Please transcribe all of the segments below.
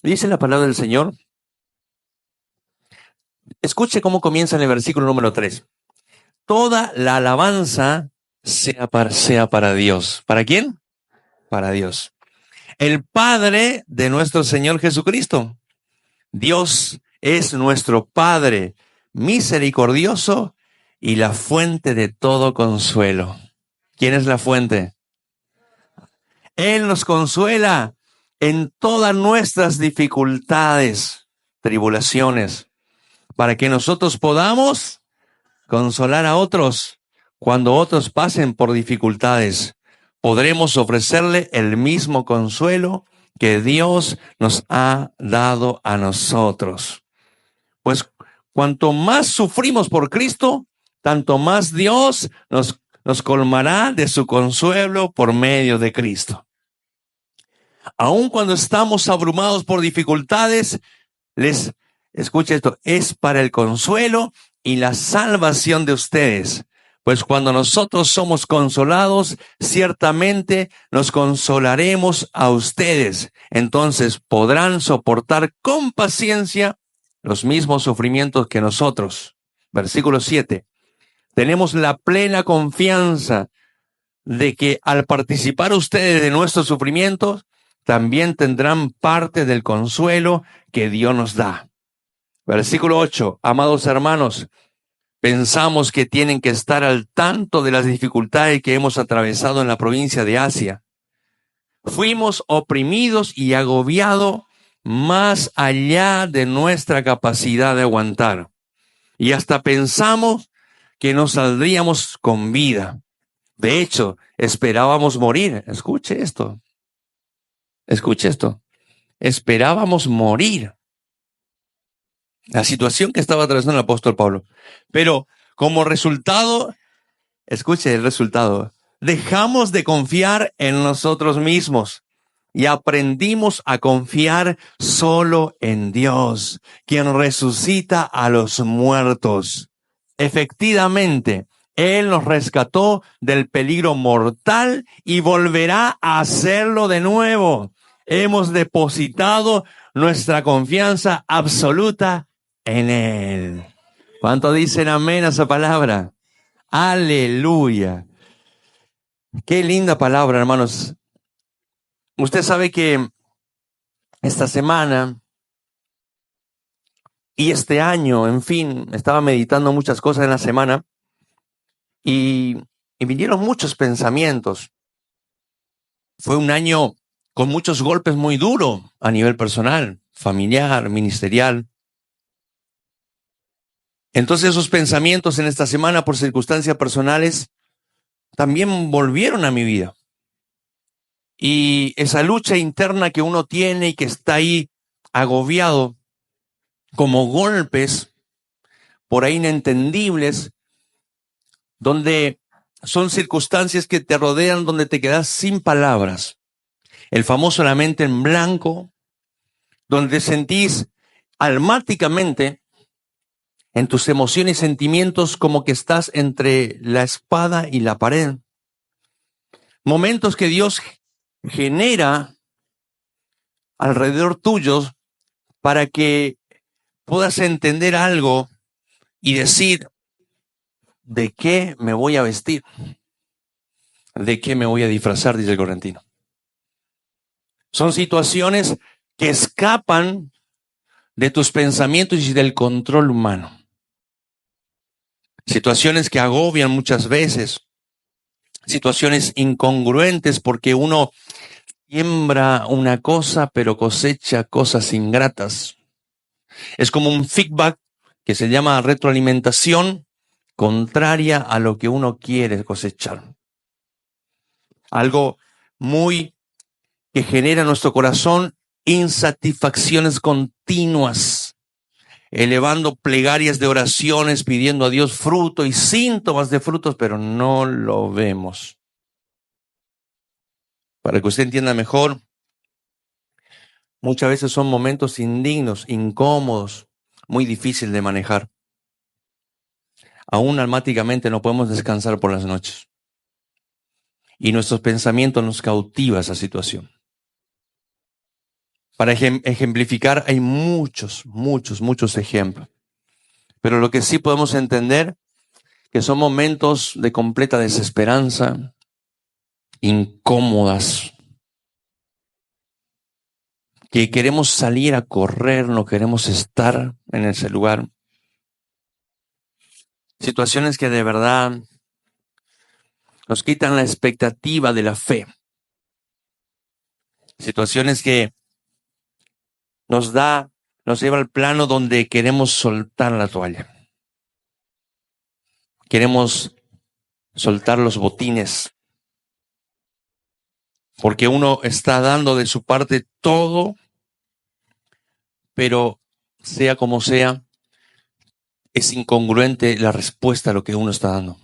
Dice la palabra del Señor. Escuche cómo comienza en el versículo número 3. Toda la alabanza sea para Dios. ¿Para quién? Para Dios. El Padre de nuestro Señor Jesucristo. Dios es nuestro Padre misericordioso y la fuente de todo consuelo. ¿Quién es la fuente? Él nos consuela en todas nuestras dificultades, tribulaciones, para que nosotros podamos consolar a otros cuando otros pasen por dificultades. Podremos ofrecerle el mismo consuelo que Dios nos ha dado a nosotros. Pues cuanto más sufrimos por Cristo, tanto más Dios nos colmará de su consuelo por medio de Cristo. Aun cuando estamos abrumados por dificultades, escucha esto, es para el consuelo y la salvación de ustedes. Pues cuando nosotros somos consolados, ciertamente nos consolaremos a ustedes. Entonces podrán soportar con paciencia los mismos sufrimientos que nosotros. Versículo 7. Tenemos la plena confianza de que al participar ustedes de nuestros sufrimientos, también tendrán parte del consuelo que Dios nos da. Versículo 8. Amados hermanos, pensamos que tienen que estar al tanto de las dificultades que hemos atravesado en la provincia de Asia. Fuimos oprimidos y agobiados más allá de nuestra capacidad de aguantar. Y hasta pensamos que no saldríamos con vida. De hecho, esperábamos morir. Escuche esto. Escuche esto. Esperábamos morir. La situación que estaba atravesando el apóstol Pablo. Pero como resultado, escuche el resultado, dejamos de confiar en nosotros mismos y aprendimos a confiar solo en Dios, quien resucita a los muertos. Efectivamente, Él nos rescató del peligro mortal y volverá a hacerlo de nuevo. Hemos depositado nuestra confianza absoluta en Él. ¿Cuánto dicen amén a esa palabra? Aleluya. Qué linda palabra, hermanos. Usted sabe que esta semana y este año, en fin, estaba meditando muchas cosas en la semana y vinieron muchos pensamientos. Fue un año con muchos golpes muy duros a nivel personal, familiar, ministerial. Entonces esos pensamientos en esta semana por circunstancias personales también volvieron a mi vida. Y esa lucha interna que uno tiene y que está ahí agobiado, como golpes por ahí inentendibles, donde son circunstancias que te rodean, donde te quedas sin palabras. El famoso la mente en blanco, donde sentís almáticamente en tus emociones y sentimientos como que estás entre la espada y la pared. Momentos que Dios genera alrededor tuyos para que puedas entender algo y decir, ¿de qué me voy a vestir? ¿De qué me voy a disfrazar? Dice el correntino. Son situaciones que escapan de tus pensamientos y del control humano. Situaciones que agobian muchas veces. Situaciones incongruentes porque uno siembra una cosa pero cosecha cosas ingratas. Es como un feedback que se llama retroalimentación contraria a lo que uno quiere cosechar. Algo muy que genera en nuestro corazón insatisfacciones continuas, elevando plegarias de oraciones, pidiendo a Dios fruto y síntomas de frutos, pero no lo vemos. Para que usted entienda mejor, muchas veces son momentos indignos, incómodos, muy difíciles de manejar. Aún almáticamente no podemos descansar por las noches. Y nuestros pensamientos nos cautiva esa situación. Para ejemplificar hay muchos ejemplos. Pero lo que sí podemos entender que son momentos de completa desesperanza, incómodas, que queremos salir a correr, no queremos estar en ese lugar. Situaciones que de verdad nos quitan la expectativa de la fe. Situaciones que nos lleva al plano donde queremos soltar la toalla. Queremos soltar los botines. Porque uno está dando de su parte todo, pero sea como sea, es incongruente la respuesta a lo que uno está dando.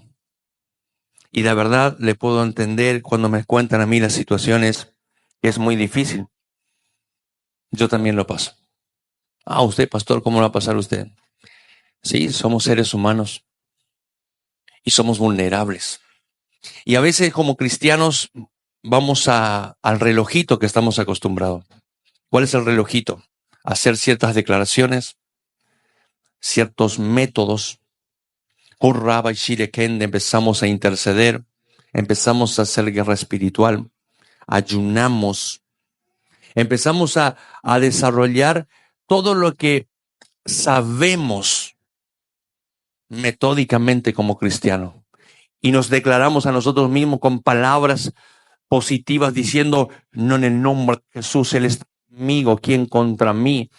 Y la verdad le puedo entender cuando me cuentan a mí las situaciones que es muy difícil. Yo también lo paso. Usted, pastor, ¿cómo lo va a pasar usted? Sí, somos seres humanos y somos vulnerables. Y a veces como cristianos vamos al relojito que estamos acostumbrados. ¿Cuál es el relojito? Hacer ciertas declaraciones, ciertos métodos. Hurraba y Shireken, empezamos a interceder, empezamos a hacer guerra espiritual, ayunamos, empezamos a desarrollar todo lo que sabemos metódicamente como cristianos. Y nos declaramos a nosotros mismos con palabras positivas diciendo, no, en el nombre de Jesús, Él está conmigo, ¿quién contra mí?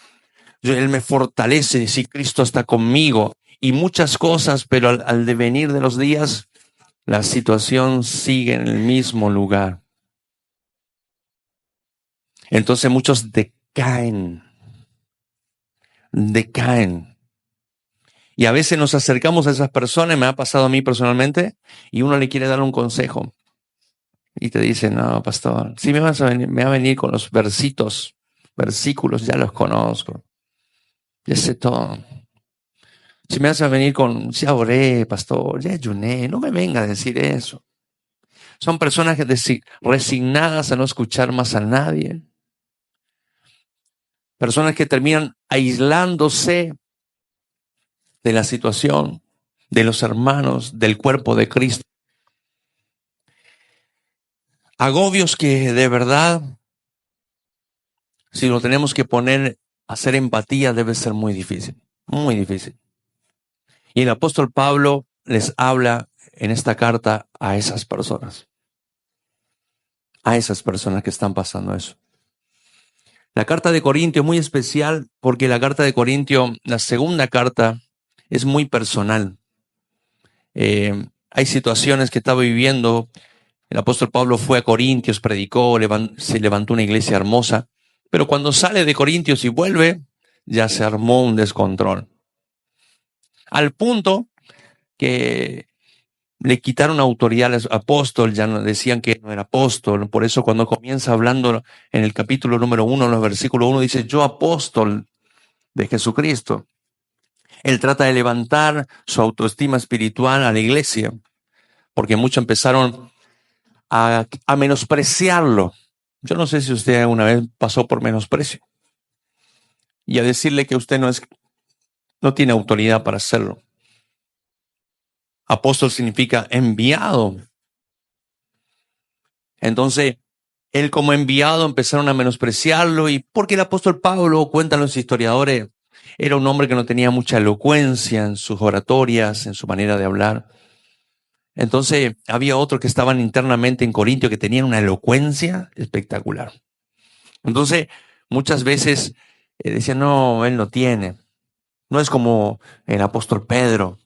Él me fortalece si Cristo está conmigo. Y muchas cosas, pero al devenir de los días, la situación sigue en el mismo lugar. Entonces muchos decaen. Y a veces nos acercamos a esas personas, me ha pasado a mí personalmente, y uno le quiere dar un consejo. Y te dice, no, pastor, sí me va a venir con los versículos, ya los conozco. Ya sé todo. Si me vas a venir con, ya oré, pastor, ya ayuné, no me venga a decir eso. Son personas resignadas a no escuchar más a nadie. Personas que terminan aislándose de la situación, de los hermanos, del cuerpo de Cristo. Agobios que de verdad, si lo tenemos que poner a hacer empatía, debe ser muy difícil, muy difícil. Y el apóstol Pablo les habla en esta carta a esas personas que están pasando eso. La carta de Corintio es muy especial porque la carta de Corintio, la segunda carta, es muy personal. Hay situaciones que estaba viviendo. El apóstol Pablo fue a Corintios, predicó, se levantó una iglesia hermosa, pero cuando sale de Corintios y vuelve, ya se armó un descontrol. Al punto que le quitaron autoridad al apóstol, ya no decían que no era apóstol. Por eso cuando comienza hablando en el capítulo número 1, en el versículo 1, dice, yo apóstol de Jesucristo. Él trata de levantar su autoestima espiritual a la iglesia, porque muchos empezaron a menospreciarlo. Yo no sé si usted alguna vez pasó por menosprecio y a decirle que usted no tiene autoridad para hacerlo. Apóstol significa enviado. Entonces, él como enviado empezaron a menospreciarlo, y porque el apóstol Pablo, cuentan los historiadores, era un hombre que no tenía mucha elocuencia en sus oratorias, en su manera de hablar. Entonces había otros que estaban internamente en Corintio que tenían una elocuencia espectacular. Entonces muchas veces decían, no, él no tiene. No es como el apóstol Pedro.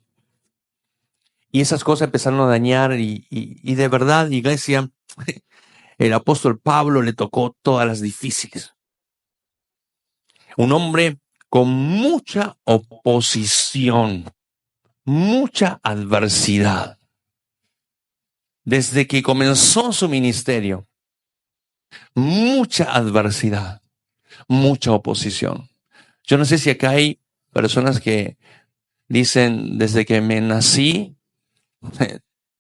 Y esas cosas empezaron a dañar y de verdad, iglesia, el apóstol Pablo le tocó todas las difíciles. Un hombre con mucha oposición, mucha adversidad. Desde que comenzó su ministerio, mucha adversidad, mucha oposición. Yo no sé si acá hay personas que dicen, desde que me nací,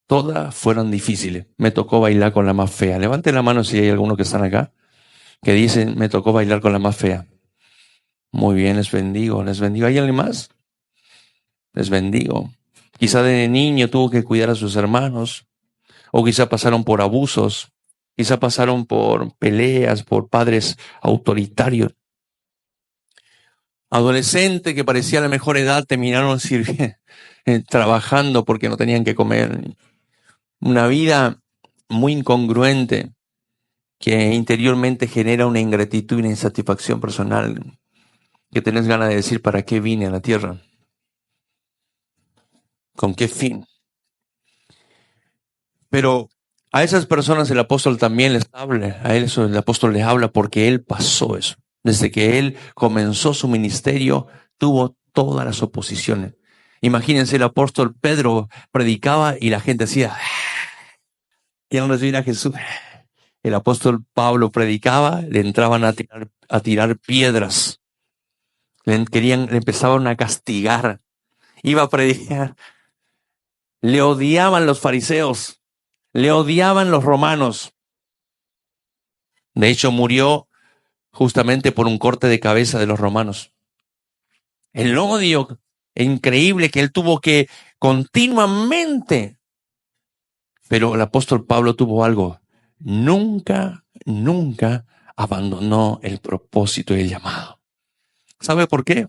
todas fueron difíciles. Me tocó bailar con la más fea. Levanten la mano si hay algunos que están acá. que dicen, me tocó bailar con la más fea. Muy bien, les bendigo, les bendigo. ¿Hay alguien más? Les bendigo. Quizá de niño tuvo que cuidar a sus hermanos, o quizá pasaron por abusos, quizá pasaron por peleas, por padres autoritarios. Adolescente que parecía la mejor edad, terminaron trabajando porque no tenían que comer. Una vida muy incongruente que interiormente genera una ingratitud y una insatisfacción personal, que tenés ganas de decir, ¿para qué vine a la tierra? ¿Con qué fin? Pero a esas personas el apóstol también les habla, a eso el apóstol les habla porque él pasó eso. Desde que él comenzó su ministerio, tuvo todas las oposiciones. Imagínense, el apóstol Pedro predicaba y la gente decía, ¿quieren recibir a Jesús? El apóstol Pablo predicaba, le entraban a tirar piedras. Le empezaban a castigar. Iba a predicar. Le odiaban los fariseos. Le odiaban los romanos. De hecho, murió justamente por un corte de cabeza de los romanos. El odio increíble que él tuvo que continuamente. Pero el apóstol Pablo tuvo algo. Nunca abandonó el propósito y el llamado. ¿Sabe por qué?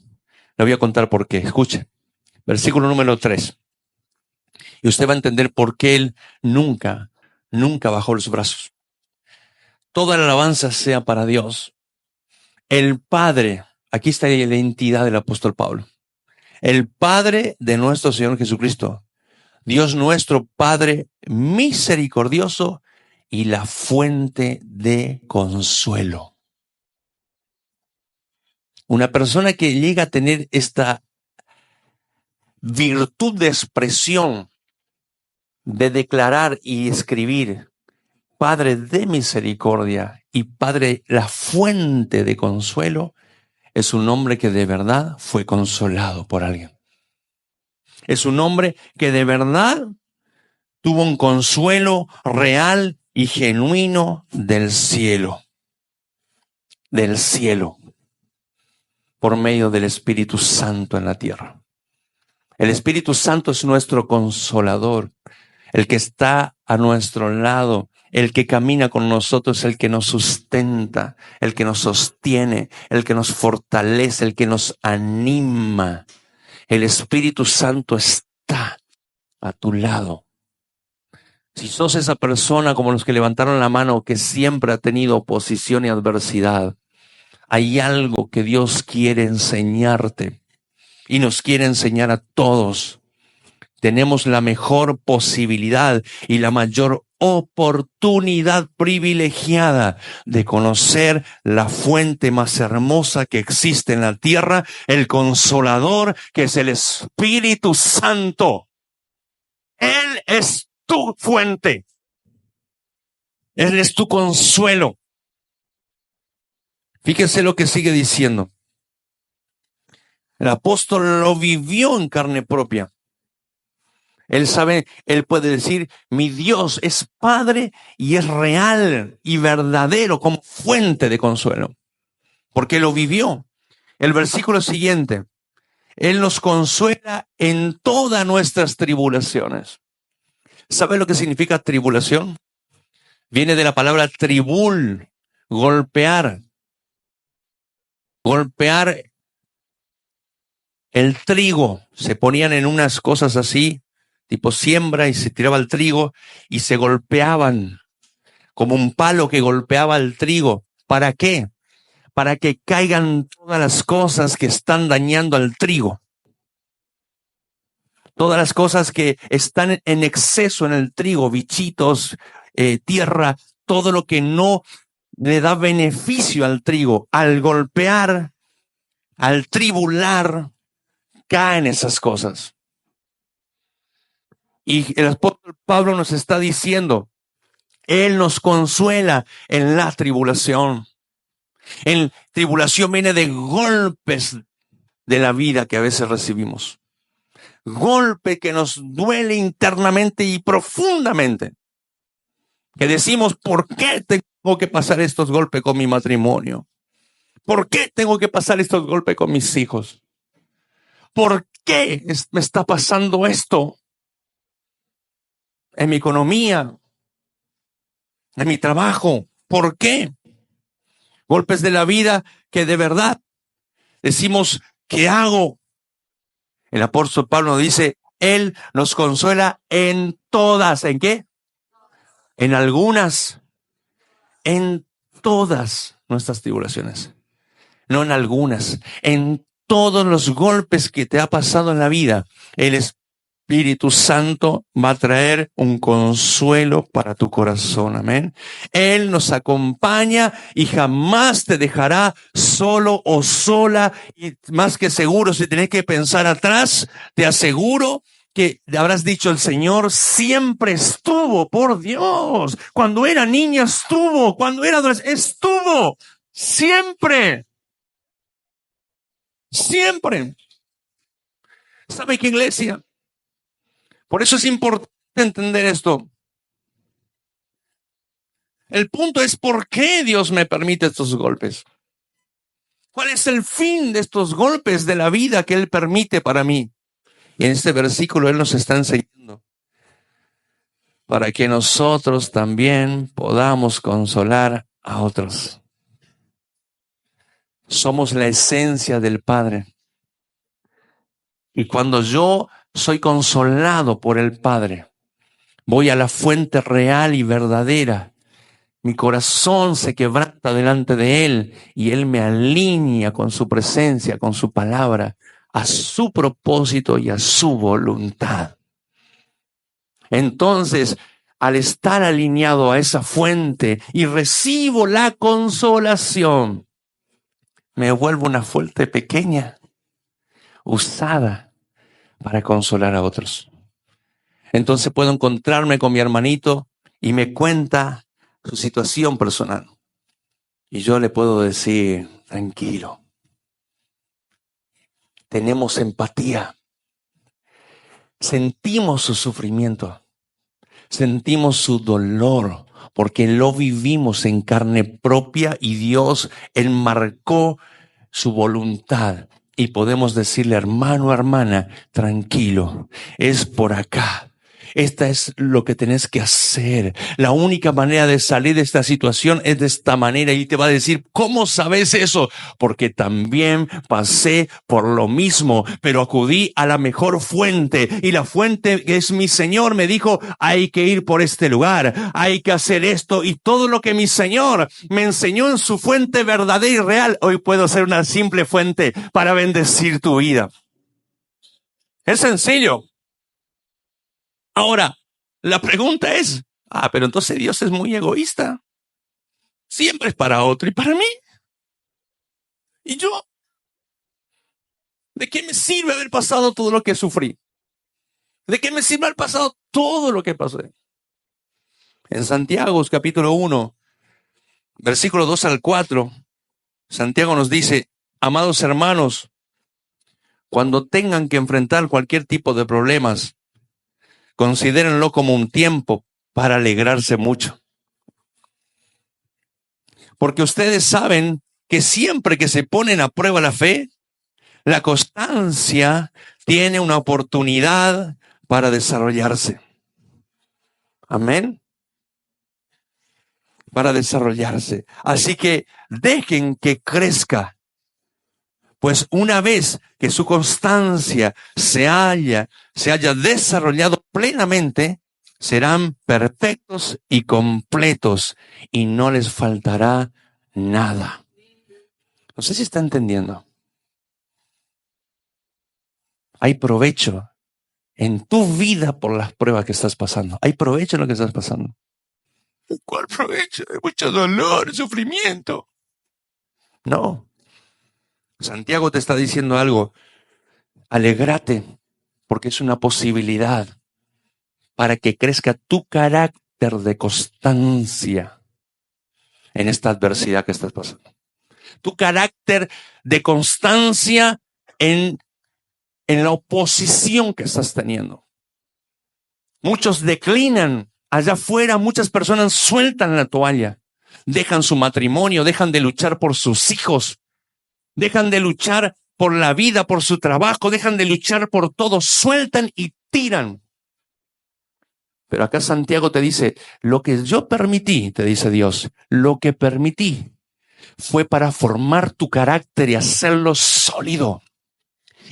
Le voy a contar por qué. Escuche. Versículo número 3. Y usted va a entender por qué él nunca bajó los brazos. Toda la alabanza sea para Dios. El Padre, aquí está la identidad del apóstol Pablo. El Padre de nuestro Señor Jesucristo. Dios nuestro Padre misericordioso y la fuente de consuelo. Una persona que llega a tener esta virtud de expresión, de declarar y escribir, Padre de misericordia y Padre, la fuente de consuelo, es un hombre que de verdad fue consolado por alguien. Es un hombre que de verdad tuvo un consuelo real y genuino del cielo. Del cielo. Por medio del Espíritu Santo en la tierra. El Espíritu Santo es nuestro consolador. El que está a nuestro lado, el que camina con nosotros, el que nos sustenta, el que nos sostiene, el que nos fortalece, el que nos anima. El Espíritu Santo está a tu lado. Si sos esa persona como los que levantaron la mano que siempre ha tenido oposición y adversidad, hay algo que Dios quiere enseñarte y nos quiere enseñar a todos. Tenemos la mejor posibilidad y la mayor oportunidad privilegiada de conocer la fuente más hermosa que existe en la tierra, el Consolador, que es el Espíritu Santo. Él es tu fuente. Él es tu consuelo. Fíjense lo que sigue diciendo. El apóstol lo vivió en carne propia. Él sabe, él puede decir, mi Dios es Padre y es real y verdadero como fuente de consuelo. Porque lo vivió. El versículo siguiente, Él nos consuela en todas nuestras tribulaciones. ¿Sabe lo que significa tribulación? Viene de la palabra tribul, golpear. Golpear el trigo. Se ponían en unas cosas así, tipo siembra, y se tiraba el trigo y se golpeaban como un palo que golpeaba el trigo. ¿Para qué? Para que caigan todas las cosas que están dañando al trigo. Todas las cosas que están en exceso en el trigo, bichitos, tierra, todo lo que no le da beneficio al trigo. Al golpear, al tribular, caen esas cosas. Y el apóstol Pablo nos está diciendo, Él nos consuela en la tribulación. En tribulación viene de golpes de la vida que a veces recibimos. Golpe que nos duele internamente y profundamente. Que decimos, ¿por qué tengo tengo que pasar estos golpes con mi matrimonio? ¿Por qué tengo que pasar estos golpes con mis hijos? ¿Por qué me está pasando esto en mi economía, en mi trabajo? ¿Por qué? Golpes de la vida que de verdad decimos, ¿qué hago? El apóstol Pablo nos dice, Él nos consuela en todas. ¿En qué? En algunas, en todas nuestras tribulaciones. No en algunas, en todos los golpes que te ha pasado en la vida. El Espíritu Santo va a traer un consuelo para tu corazón. Amén. Él nos acompaña y jamás te dejará solo o sola. Y más que seguro, si tenés que pensar atrás, te aseguro que habrás dicho, el Señor siempre estuvo, por Dios. Cuando era niña estuvo, cuando era adolescente estuvo, siempre. Siempre. ¿Sabe qué, iglesia? Por eso es importante entender esto. El punto es por qué Dios me permite estos golpes. ¿Cuál es el fin de estos golpes de la vida que Él permite para mí? Y en este versículo Él nos está enseñando para que nosotros también podamos consolar a otros. Somos la esencia del Padre. Y cuando yo soy consolado por el Padre, voy a la fuente real y verdadera. Mi corazón se quebranta delante de Él y Él me alinea con su presencia, con su palabra, a su propósito y a su voluntad. Entonces, al estar alineado a esa fuente y recibo la consolación, me vuelvo una fuente pequeña, usada para consolar a otros. Entonces puedo encontrarme con mi hermanito y me cuenta su situación personal. Y yo le puedo decir, tranquilo, tenemos empatía, sentimos su sufrimiento, sentimos su dolor, porque lo vivimos en carne propia y Dios enmarcó su voluntad. Y podemos decirle, hermano, hermana, tranquilo, es por acá. Esta es lo que tenés que hacer. La única manera de salir de esta situación es de esta manera. Y te va a decir, ¿cómo sabes eso? Porque también pasé por lo mismo, pero acudí a la mejor fuente. Y la fuente que es mi Señor me dijo, hay que ir por este lugar, hay que hacer esto. Y todo lo que mi Señor me enseñó en su fuente verdadera y real, hoy puedo ser una simple fuente para bendecir tu vida. Es sencillo. Ahora, la pregunta es, pero entonces Dios es muy egoísta. Siempre es para otro y para mí. ¿Y yo? ¿De qué me sirve haber pasado todo lo que sufrí? ¿De qué me sirve haber pasado todo lo que pasé? En Santiago, capítulo 1, versículo 2 al 4, Santiago nos dice, amados hermanos, cuando tengan que enfrentar cualquier tipo de problemas, considérenlo como un tiempo para alegrarse mucho. Porque ustedes saben que siempre que se ponen a prueba la fe, la constancia tiene una oportunidad para desarrollarse. Amén. Para desarrollarse. Así que dejen que crezca. Pues una vez que su constancia se haya desarrollado plenamente, serán perfectos y completos y no les faltará nada. No sé si está entendiendo. Hay provecho en tu vida por las pruebas que estás pasando. Hay provecho en lo que estás pasando. ¿Cuál provecho? Hay mucho dolor, sufrimiento. No. Santiago te está diciendo algo. Alégrate, porque es una posibilidad para que crezca tu carácter de constancia en esta adversidad que estás pasando. Tu carácter de constancia en la oposición que estás teniendo. Muchos declinan allá afuera, muchas personas sueltan la toalla. dejan su matrimonio, dejan de luchar por sus hijos, dejan de luchar por la vida, por su trabajo, dejan de luchar por todo, sueltan y tiran. Pero acá Santiago te dice, lo que yo permití, te dice Dios, lo que permití fue para formar tu carácter y hacerlo sólido,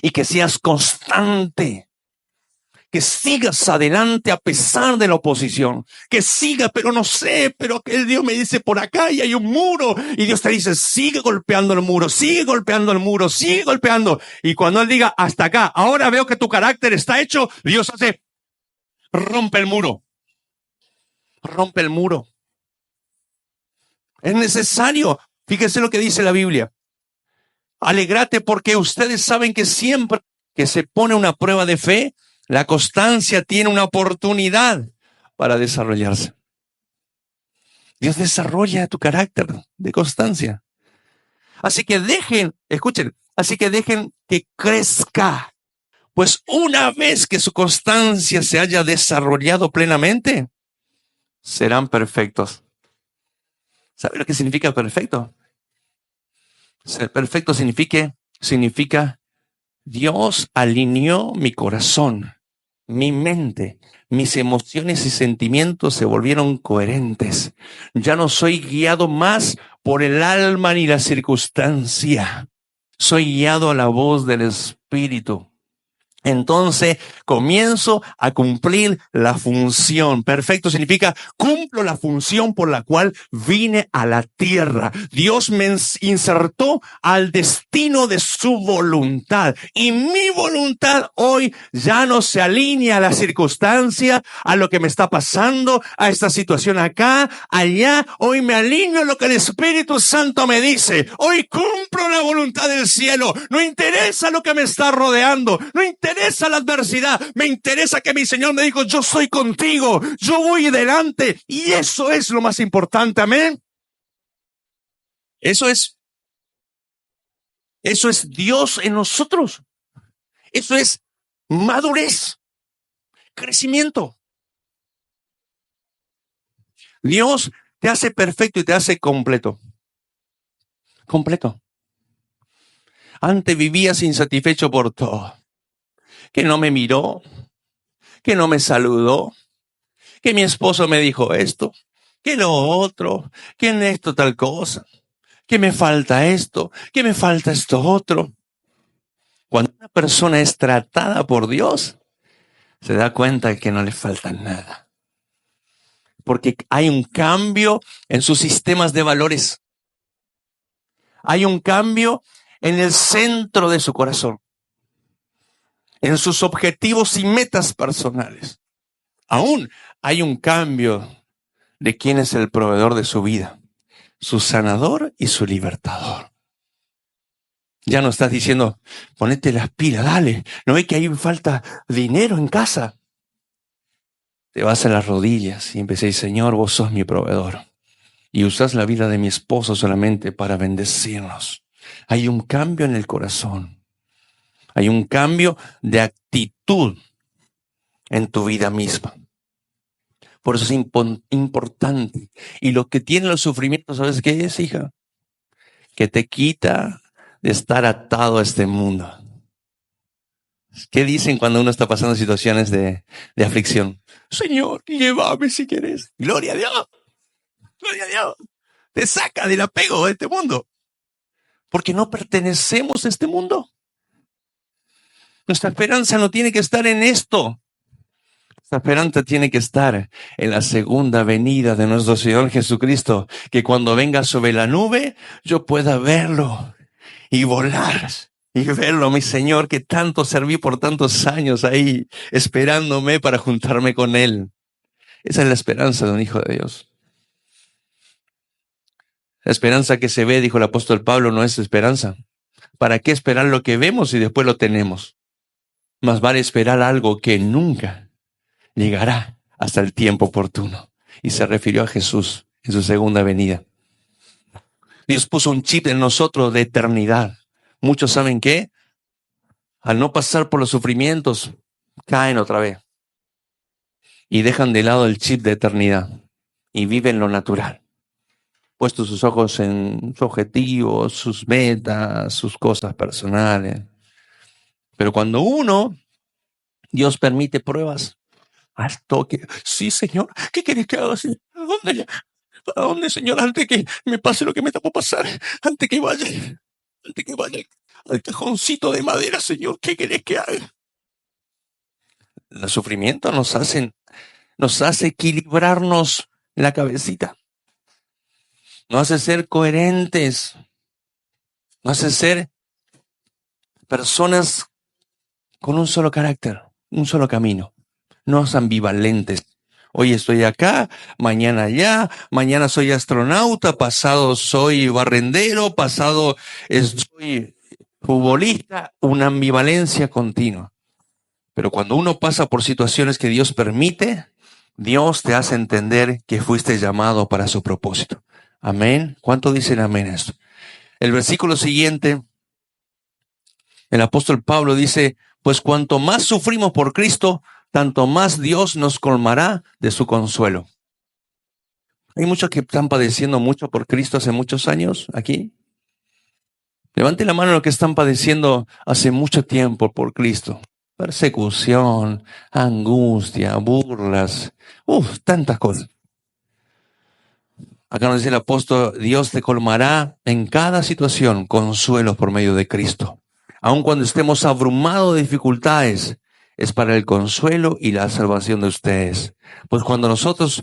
y que seas constante, que sigas adelante a pesar de la oposición, que siga, pero no sé, pero que Dios me dice por acá y hay un muro, y Dios te dice, sigue golpeando el muro, sigue golpeando el muro, sigue golpeando, y cuando Él diga, hasta acá, ahora veo que tu carácter está hecho, Dios hace, rompe el muro, rompe el muro. Es necesario, fíjese lo que dice la Biblia, alégrate porque ustedes saben que siempre que se pone una prueba de fe, la constancia tiene una oportunidad para desarrollarse. Dios desarrolla tu carácter de constancia. Así que escuchen, así que dejen que crezca. Pues una vez que su constancia se haya desarrollado plenamente, serán perfectos. ¿Sabe lo que significa perfecto? Ser perfecto significa Dios alineó mi corazón, mi mente, mis emociones y sentimientos se volvieron coherentes. Ya no soy guiado más por el alma ni la circunstancia. Soy guiado a la voz del Espíritu. Entonces comienzo a cumplir la función. Perfecto significa cumplo la función por la cual vine a la tierra. Dios me insertó al destino de su voluntad. Y mi voluntad hoy ya no se alinea a la circunstancia, a lo que me está pasando, a esta situación acá, allá. Hoy me alineo a lo que el Espíritu Santo me dice. Hoy cumplo la voluntad del cielo. No interesa lo que me está rodeando. No interesa la adversidad, me interesa que mi Señor me dijo, yo soy contigo, yo voy delante, y eso es lo más importante, amén. Eso es Dios en nosotros, eso es madurez, crecimiento. Dios te hace perfecto y te hace completo. Antes vivías insatisfecho por todo. Que no me miró, que no me saludó, que mi esposo me dijo esto, que lo otro, que en esto tal cosa, que me falta esto, que me falta esto otro. Cuando una persona es tratada por Dios, se da cuenta que no le falta nada. Porque hay un cambio en sus sistemas de valores. Hay un cambio en el centro de su corazón, en sus objetivos y metas personales. Aún hay un cambio de quién es el proveedor de su vida, su sanador y su libertador. Ya no estás diciendo, ponete las pilas, dale, no ve que ahí falta dinero en casa. Te vas a las rodillas y empecé, Señor, vos sos mi proveedor. Y usás la vida de mi esposo solamente para bendecirnos. Hay un cambio en el corazón. Hay un cambio de actitud en tu vida misma. Por eso es importante. Y lo que tiene los sufrimientos, ¿sabes qué es, hija? Que te quita de estar atado a este mundo. ¿Qué dicen cuando uno está pasando situaciones de aflicción? Señor, llévame si quieres. Gloria a Dios. Gloria a Dios. Te saca del apego de este mundo. Porque no pertenecemos a este mundo. Nuestra esperanza no tiene que estar en esto. Nuestra esperanza tiene que estar en la segunda venida de nuestro Señor Jesucristo. Que cuando venga sobre la nube, yo pueda verlo y volar. Y verlo, mi Señor, que tanto serví por tantos años ahí, esperándome para juntarme con Él. Esa es la esperanza de un hijo de Dios. La esperanza que se ve, dijo el apóstol Pablo, no es esperanza. ¿Para qué esperar lo que vemos y después lo tenemos? Más vale esperar algo que nunca llegará hasta el tiempo oportuno. Y se refirió a Jesús en su segunda venida. Dios puso un chip en nosotros de eternidad. Muchos saben que al no pasar por los sufrimientos, caen otra vez. Y dejan de lado el chip de eternidad. Y viven lo natural. puesto sus ojos en sus objetivos, sus metas, sus cosas personales. Pero cuando Dios permite pruebas al toque. Sí, Señor, ¿qué quieres que haga? Señor? ¿A dónde, Señor? Antes que me pase lo que me está por pasar, antes que vaya al cajoncito de madera, Señor, ¿qué querés que haga? El sufrimiento nos hace equilibrarnos la cabecita, nos hace ser coherentes, nos hace ser personas con un solo carácter, un solo camino, no ambivalentes. Hoy estoy acá, mañana allá, mañana soy astronauta, pasado soy barrendero, pasado soy futbolista, una ambivalencia continua. Pero cuando uno pasa por situaciones que Dios permite, Dios te hace entender que fuiste llamado para su propósito. Amén. ¿Cuánto dicen amén a esto? El versículo siguiente, el apóstol Pablo dice, pues cuanto más sufrimos por Cristo, tanto más Dios nos colmará de su consuelo. Hay muchos que están padeciendo mucho por Cristo hace muchos años aquí. Levante la mano los que están padeciendo hace mucho tiempo por Cristo. Persecución, angustia, burlas, tantas cosas. Acá nos dice el apóstol, Dios te colmará en cada situación consuelos por medio de Cristo. Aun cuando estemos abrumados de dificultades, es para el consuelo y la salvación de ustedes. Pues cuando nosotros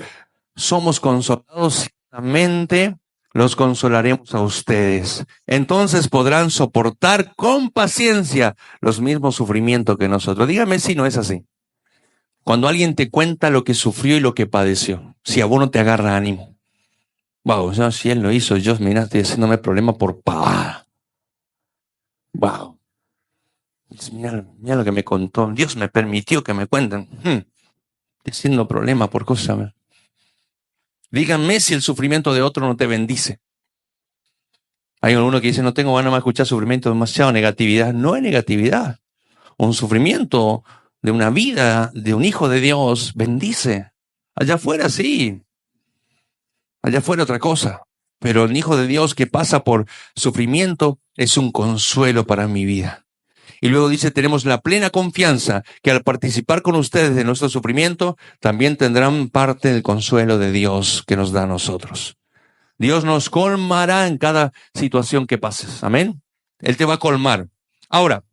somos consolados, ciertamente los consolaremos a ustedes. Entonces podrán soportar con paciencia los mismos sufrimientos que nosotros. Dígame si no es así. Cuando alguien te cuenta lo que sufrió y lo que padeció, si a vos no te agarra ánimo. Wow, ya si él lo hizo, yo, mira, estoy haciéndome problema por pavada. Wow. Mira lo que me contó. Dios me permitió que me cuenten. Estoy haciendo problema por cosas. Díganme si el sufrimiento de otro no te bendice. Hay alguno que dice, no tengo ganas de escuchar sufrimiento, demasiado negatividad. No es negatividad. Un sufrimiento de una vida, de un hijo de Dios, bendice. Allá afuera sí. Allá afuera otra cosa. Pero el hijo de Dios que pasa por sufrimiento es un consuelo para mi vida. Y luego dice, tenemos la plena confianza que al participar con ustedes de nuestro sufrimiento, también tendrán parte del consuelo de Dios que nos da a nosotros. Dios nos colmará en cada situación que pases. Amén. Él te va a colmar. Ahora,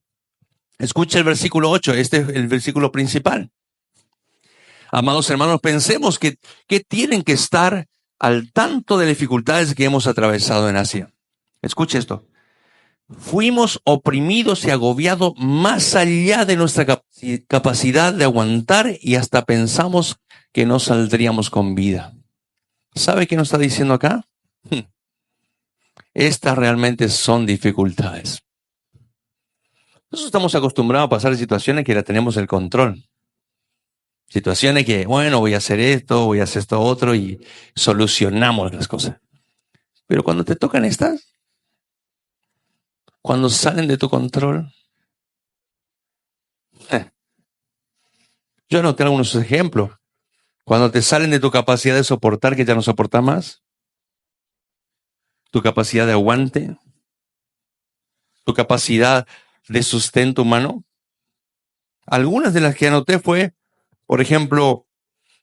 escucha el versículo 8. Este es el versículo principal. Amados hermanos, pensemos que tienen que estar al tanto de las dificultades que hemos atravesado en Asia. Escuche esto. Fuimos oprimidos y agobiados más allá de nuestra capacidad de aguantar y hasta pensamos que no saldríamos con vida. ¿Sabe qué nos está diciendo acá? Estas realmente son dificultades. Nosotros estamos acostumbrados a pasar situaciones que la tenemos el control. Situaciones que, bueno, voy a hacer esto otro y solucionamos las cosas. Pero cuando te tocan estas, cuando salen de tu control, yo anoté algunos ejemplos. Cuando te salen de tu capacidad de soportar, que ya no soportas más, tu capacidad de aguante, tu capacidad de sustento humano. Algunas de las que anoté fue, por ejemplo,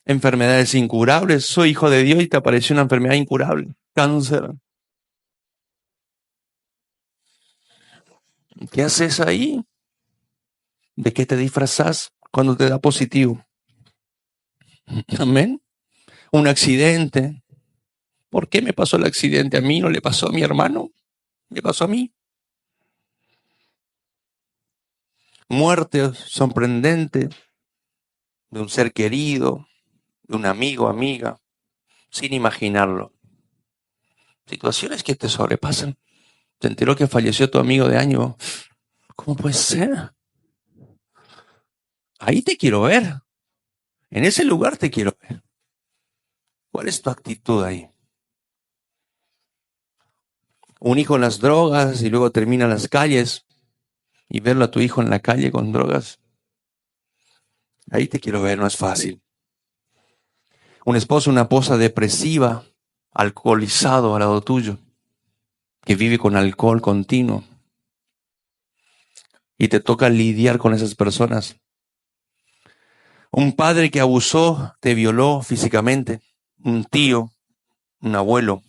enfermedades incurables. Soy hijo de Dios y te apareció una enfermedad incurable, cáncer. ¿Qué haces ahí? ¿De qué te disfrazas cuando te da positivo? Amén. Un accidente. ¿Por qué me pasó el accidente a mí? ¿No le pasó a mi hermano? ¿Me pasó a mí? Muerte sorprendente de un ser querido, de un amigo, amiga, sin imaginarlo. Situaciones que te sobrepasan. Te enteró que falleció tu amigo de año. ¿Cómo puede ser? Ahí te quiero ver. En ese lugar te quiero ver. ¿Cuál es tu actitud ahí? Un hijo en las drogas y luego termina en las calles y verlo a tu hijo en la calle con drogas. Ahí te quiero ver, no es fácil. Un esposo, una esposa depresiva alcoholizado al lado tuyo, que vive con alcohol continuo, y te toca lidiar con esas personas. Un padre que abusó, te violó físicamente, un tío, un abuelo,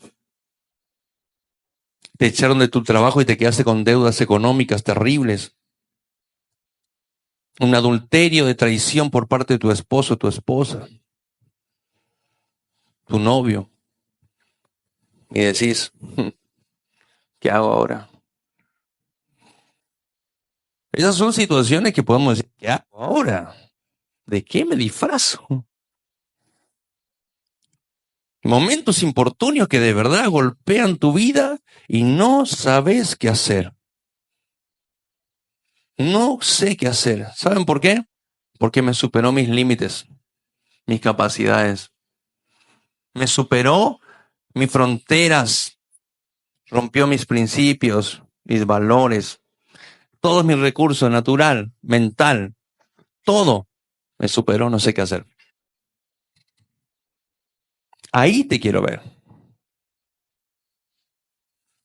te echaron de tu trabajo y te quedaste con deudas económicas terribles, un adulterio de traición por parte de tu esposo, tu esposa, tu novio, y decís, ¿qué hago ahora? Esas son situaciones que podemos decir, ¿qué hago ahora? ¿De qué me disfrazo? Momentos importunios que de verdad golpean tu vida y no sabes qué hacer. No sé qué hacer. ¿Saben por qué? Porque me superó mis límites, mis capacidades. Me superó mis fronteras, rompió mis principios, mis valores, todos mis recursos, natural, mental, todo me superó, no sé qué hacer. Ahí te quiero ver.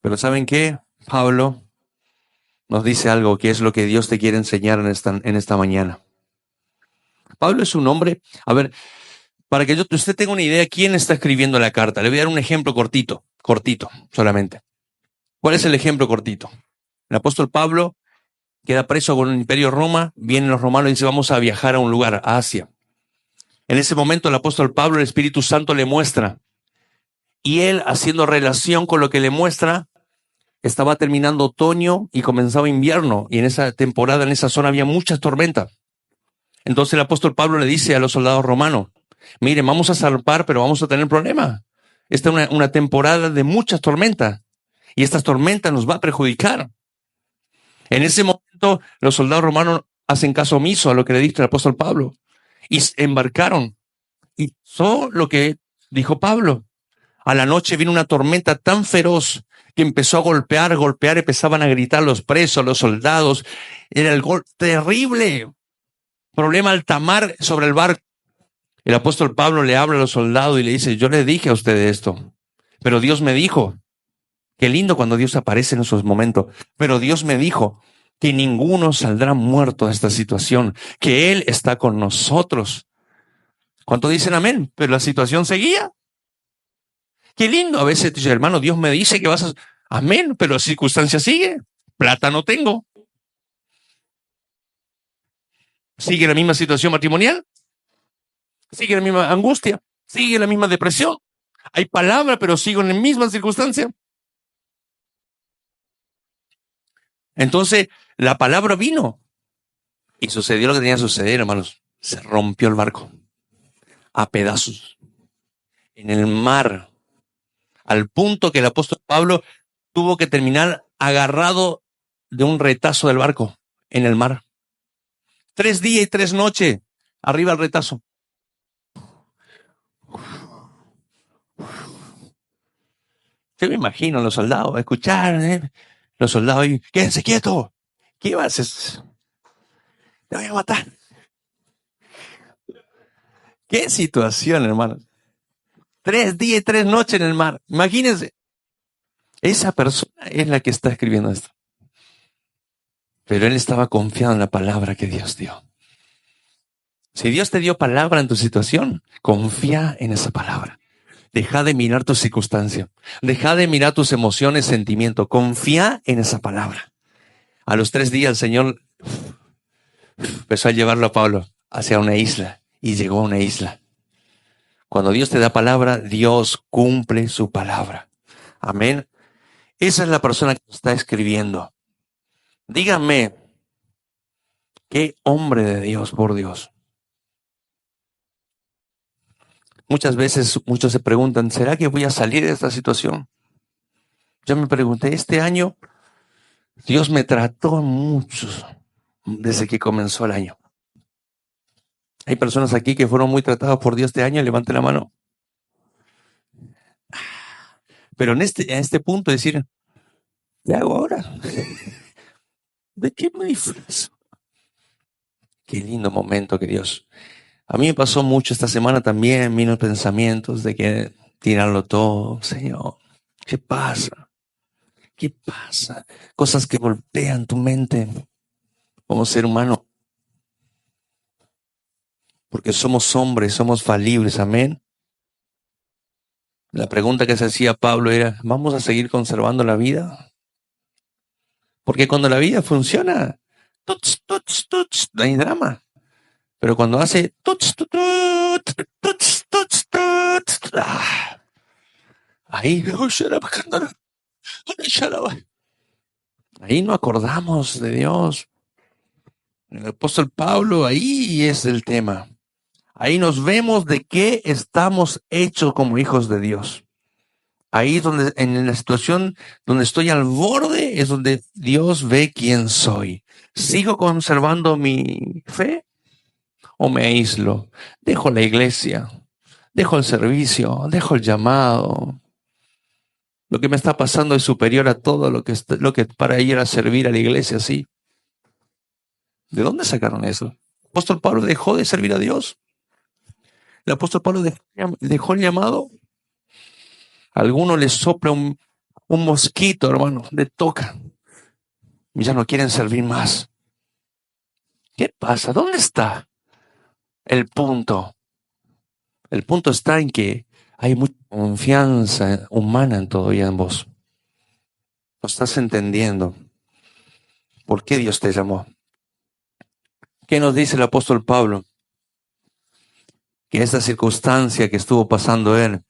Pero ¿saben qué? Pablo nos dice algo que es lo que Dios te quiere enseñar en esta mañana. Pablo es un hombre, a ver, para que usted tenga una idea quién está escribiendo la carta, le voy a dar un ejemplo cortito solamente. ¿Cuál es el ejemplo cortito? El apóstol Pablo queda preso con el imperio Roma, vienen los romanos y dice vamos a viajar a un lugar, a Asia. En ese momento el apóstol Pablo, el Espíritu Santo le muestra, y él haciendo relación con lo que le muestra, estaba terminando otoño y comenzaba invierno, y en esa temporada, en esa zona había muchas tormentas. Entonces el apóstol Pablo le dice a los soldados romanos, miren, vamos a zarpar, pero vamos a tener problemas. Esta es una temporada de muchas tormentas, y estas tormentas nos va a perjudicar. En ese momento los soldados romanos hacen caso omiso a lo que le dice el apóstol Pablo, y embarcaron. Y pasó lo que dijo Pablo. A la noche vino una tormenta tan feroz que empezó a golpear, empezaban a gritar los presos, los soldados. Era el golpe terrible. Problema alta mar sobre el barco. El apóstol Pablo le habla a los soldados y le dice, yo le dije a ustedes esto, pero Dios me dijo, qué lindo cuando Dios aparece en esos momentos, pero Dios me dijo que ninguno saldrá muerto de esta situación, que Él está con nosotros. ¿Cuánto dicen amén? Pero la situación seguía. Qué lindo. A veces dice, hermano, Dios me dice que vas a... Amén, pero la circunstancia sigue. Plata no tengo. Sigue la misma situación matrimonial. Sigue la misma angustia. Sigue la misma depresión. Hay palabra, pero sigo en la misma circunstancia. Entonces, la palabra vino. Y sucedió lo que tenía que suceder, hermanos. Se rompió el barco. A pedazos. En el mar. Al punto que el apóstol Pablo tuvo que terminar agarrado de un retazo del barco en el mar. 3 días y 3 noches arriba del retazo. Yo me imagino a los soldados escuchar, los soldados y quédense quietos. ¿Qué vas a hacer? Te voy a matar. Qué situación, hermano. 3 días y 3 noches en el mar. Imagínense. Esa persona es la que está escribiendo esto. Pero él estaba confiado en la palabra que Dios dio. Si Dios te dio palabra en tu situación, confía en esa palabra. Deja de mirar tu circunstancia. Deja de mirar tus emociones, sentimientos. Confía en esa palabra. A los 3 días el Señor empezó a llevarlo a Pablo hacia una isla y llegó a una isla. Cuando Dios te da palabra, Dios cumple su palabra. Amén. Esa es la persona que está escribiendo. Dígame, qué hombre de Dios, por Dios. Muchas veces muchos se preguntan, ¿será que voy a salir de esta situación? Yo me pregunté, este año Dios me trató mucho desde que comenzó el año. Hay personas aquí que fueron muy tratadas por Dios este año, levanten la mano. Pero en este punto decir, ¿qué hago ahora? ¿De qué me disfrazo? Qué lindo momento que Dios. A mí me pasó mucho esta semana también, vino pensamientos de que tirarlo todo, Señor. ¿Qué pasa? ¿Qué pasa? Cosas que golpean tu mente como ser humano. Porque somos hombres, somos falibles, amén. La pregunta que se hacía Pablo era, ¿vamos a seguir conservando la vida? Porque cuando la vida funciona, tuts, tuts, tuts, no hay drama. Pero cuando hace tuts, tuts, tuts, tuts, tuts, tuts, ahí, ahí no acordamos de Dios. El apóstol Pablo, ahí es el tema. Ahí nos vemos de qué estamos hechos como hijos de Dios. Ahí es donde, en la situación donde estoy al borde, es donde Dios ve quién soy. ¿Sigo conservando mi fe o me aíslo? Dejo la iglesia, dejo el servicio, dejo el llamado. Lo que me está pasando es superior a todo lo que para ir a servir a la iglesia, sí. ¿De dónde sacaron eso? El apóstol Pablo dejó de servir a Dios. El apóstol Pablo dejó el llamado. A alguno le sopla un mosquito, hermano, le toca. Y ya no quieren servir más. ¿Qué pasa? ¿Dónde está el punto? El punto está en que hay mucha confianza humana en todavía en vos. ¿Lo estás entendiendo? ¿Por qué Dios te llamó? ¿Qué nos dice el apóstol Pablo? Que esta circunstancia que estuvo pasando él,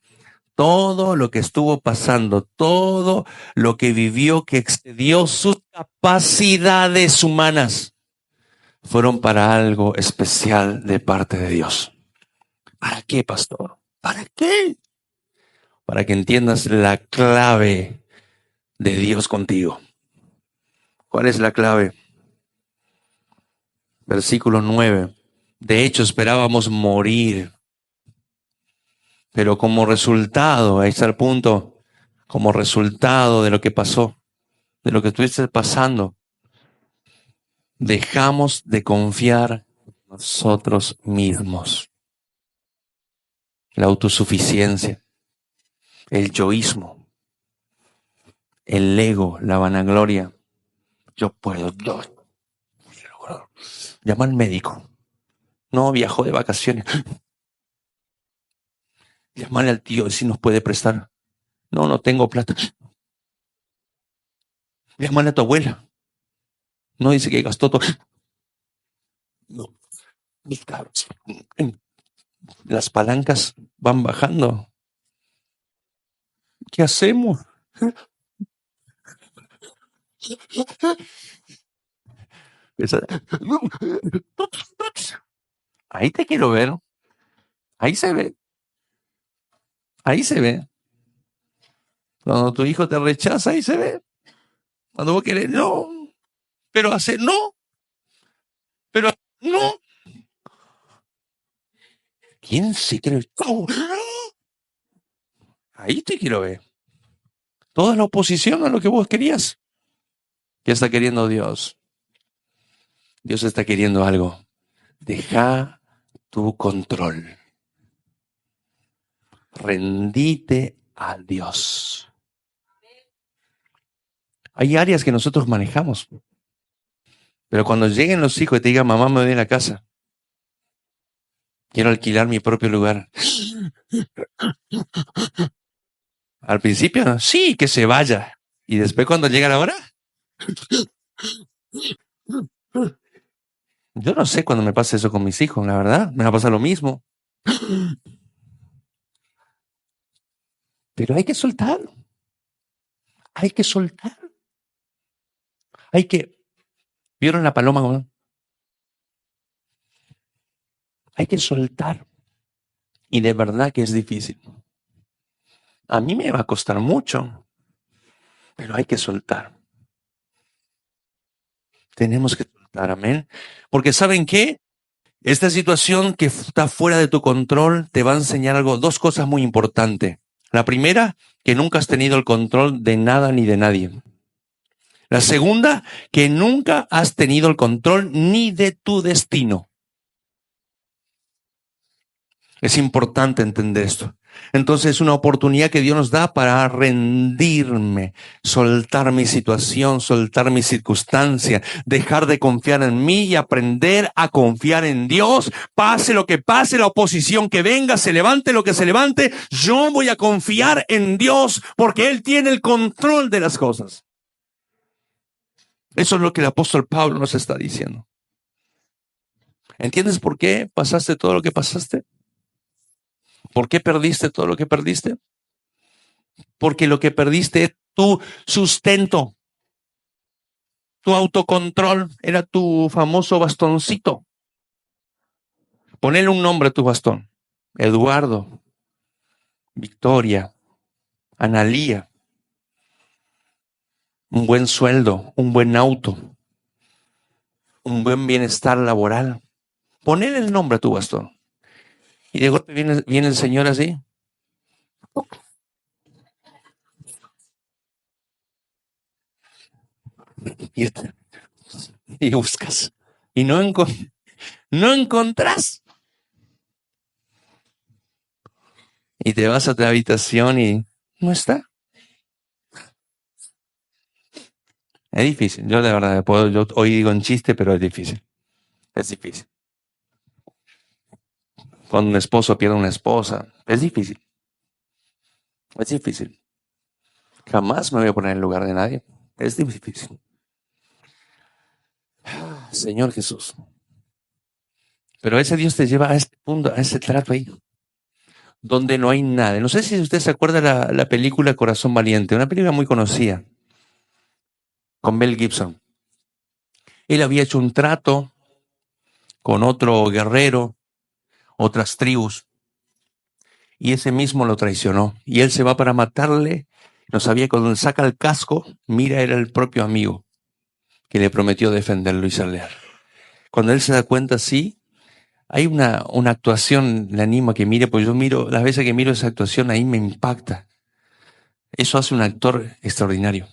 todo lo que estuvo pasando, todo lo que vivió que excedió sus capacidades humanas, fueron para algo especial de parte de Dios. ¿Para qué, pastor? ¿Para qué? Para que entiendas la clave de Dios contigo. ¿Cuál es la clave? Versículo 9. De hecho, esperábamos morir, pero como resultado, ahí está el punto, como resultado de lo que pasó, de lo que estuviste pasando, dejamos de confiar en nosotros mismos. La autosuficiencia, el yoísmo, el ego, la vanagloria. Yo puedo, llama al médico. No viajó de vacaciones. Llámale al tío si nos puede prestar. No, no tengo plata. Llámale a tu abuela. No dice que gastó todo. No, las palancas van bajando. ¿Qué hacemos? Ahí te quiero ver. Ahí se ve. Ahí se ve. Cuando tu hijo te rechaza, ahí se ve. Cuando vos querés, no. Pero hace, no. Pero no. ¿Quién se cree? Ahí te quiero ver. Toda la oposición a lo que vos querías. ¿Qué está queriendo Dios? Dios está queriendo algo. Deja tu control. Rendite a Dios. Hay áreas que nosotros manejamos. Pero cuando lleguen los hijos y te digan, mamá, me voy a la casa. Quiero alquilar mi propio lugar. Al principio, sí, que se vaya. Y después cuando llega la hora, yo no sé cuándo me pasa eso con mis hijos, la verdad. Me va a pasar lo mismo. Pero hay que soltar. Hay que soltar. Hay que... ¿Vieron la paloma? ¿No? Hay que soltar. Y de verdad que es difícil. A mí me va a costar mucho. Pero hay que soltar. Tenemos que soltar, amén. Porque ¿saben qué? Esta situación que está fuera de tu control te va a enseñar algo, dos cosas muy importantes. La primera, que nunca has tenido el control de nada ni de nadie. La segunda, que nunca has tenido el control ni de tu destino. Es importante entender esto. Entonces es una oportunidad que Dios nos da para rendirme, soltar mi situación, soltar mi circunstancia, dejar de confiar en mí y aprender a confiar en Dios. Pase lo que pase, la oposición que venga, se levante lo que se levante, yo voy a confiar en Dios porque Él tiene el control de las cosas. Eso es lo que el apóstol Pablo nos está diciendo. ¿Entiendes por qué pasaste todo lo que pasaste? ¿Por qué perdiste todo lo que perdiste? Porque lo que perdiste es tu sustento, tu autocontrol, era tu famoso bastoncito. Ponle un nombre a tu bastón. Eduardo, Victoria, Analía, un buen sueldo, un buen auto, un buen bienestar laboral. Ponle el nombre a tu bastón. Y de golpe viene el Señor así. Y buscas. Y no encontrás. Y te vas a tu habitación y no está. Es difícil. Yo de verdad yo hoy digo en chiste, pero es difícil. Es difícil. Cuando un esposo pierde una esposa, es difícil. Es difícil. Jamás me voy a poner en el lugar de nadie. Es difícil. Señor Jesús. Pero ese Dios te lleva a este punto, a ese trato ahí, donde no hay nada. No sé si usted se acuerda de la película Corazón Valiente, una película muy conocida, con Mel Gibson. Él había hecho un trato con otro guerrero, otras tribus, y ese mismo lo traicionó. Y él se va para matarle. No sabía, cuando saca el casco, mira, era el propio amigo que le prometió defenderlo y salir. Cuando él se da cuenta, sí, hay una actuación, le animo a que mire, pues yo miro, las veces que miro esa actuación, ahí me impacta. Eso hace un actor extraordinario,